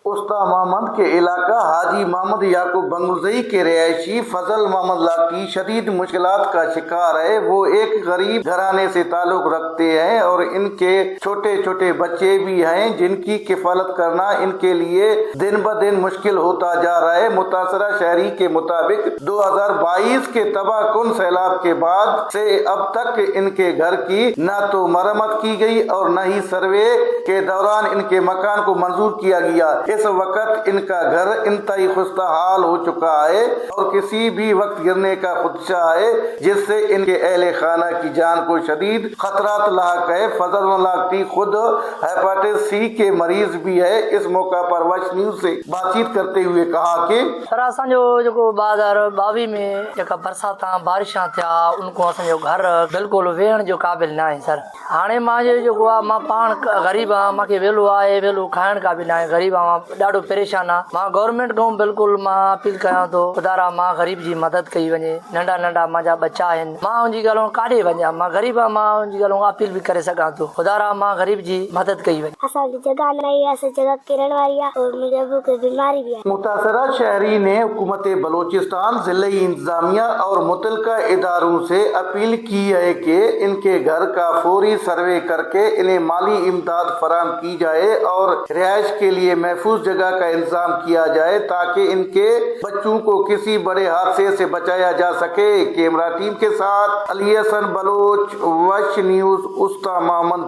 उस्ता मोहम्मद के इलाका हाजी मोहम्मद याकूब बंगुलजई के रिहायशी फजल मोहम्मद लाठी शदीद मुश्किलात का शिकार है। वो एक गरीब घराने से ताल्लुक रखते हैं और इनके छोटे छोटे बच्चे भी हैं जिनकी किफालत करना इनके लिए दिन ब दिन मुश्किल होता जा रहा है। मुतासरा शहरी के मुताबिक 2022 के तबाहकुन सैलाब के बाद से अब तक इनके घर की न तो मरम्मत की गई और न ही सर्वे के दौरान इनके मकान को मंजूर किया गया। इस वक्त इनका घर इंतहाई खुस्ता हाल हो चुका है और किसी भी वक्त गिरने का खुदशा है, जिससे इनके अहले खाना की जान को शदीद खतरात लाक है। फजल लाठी खुद हेपेटाइटिस सी के मरीज भी है। इस मौका पर वश न्यूज से बातचीत करते हुए कहा कि सर असांजो जेको 2022 में जेका बरसात बारिशां थिया उनको असांजो घर बिल्कुलु वेहण जो क़ाबिल न आहे सर। हाणे मां जेको आहे मां पाण ग़रीब आहियां, मूंखे वेलो आहे, वेलो खाइण क़ाबिल न आहे, ग़रीब आहियां, मां ॾाढो परेशान आहियां। मां गवर्नमेंट खां बिल्कुलु मां अपील कयां थो ख़ुदा मां ग़रीब जी मदद कई वञे। नंढा नंढा मुंहिंजा बच्चा आहिनि, मां उनजी ॻाल्हियूं काॾे वञा, मां ग़रीब आहियां, मां उनजी ॻाल्हियूं अपील बि करे सघां थो। ख़ुदा मां ग़रीब जी मदद कई वञे। असांजी जगह नहीं है, असां जगह किरण वाली है और मुझे अबू को बीमारी भी है। मुतासरा शहरी ने हुकूमत बलोचिस्तान, जिले इंतजामिया और मुतलका इदारों से अपील की है कि इनके घर का फौरी सर्वे करके इन्हें माली इमदाद फराहम की जाए और रिहाइश के लिए महफूज जगह का इंतजाम किया जाए ताकि इनके बच्चों को किसी बड़े हादसे से बचाया जा सके। कैमरा टीम के साथ अली हसन बलोच, वश न्यूज, उस्ता मोहम्मद।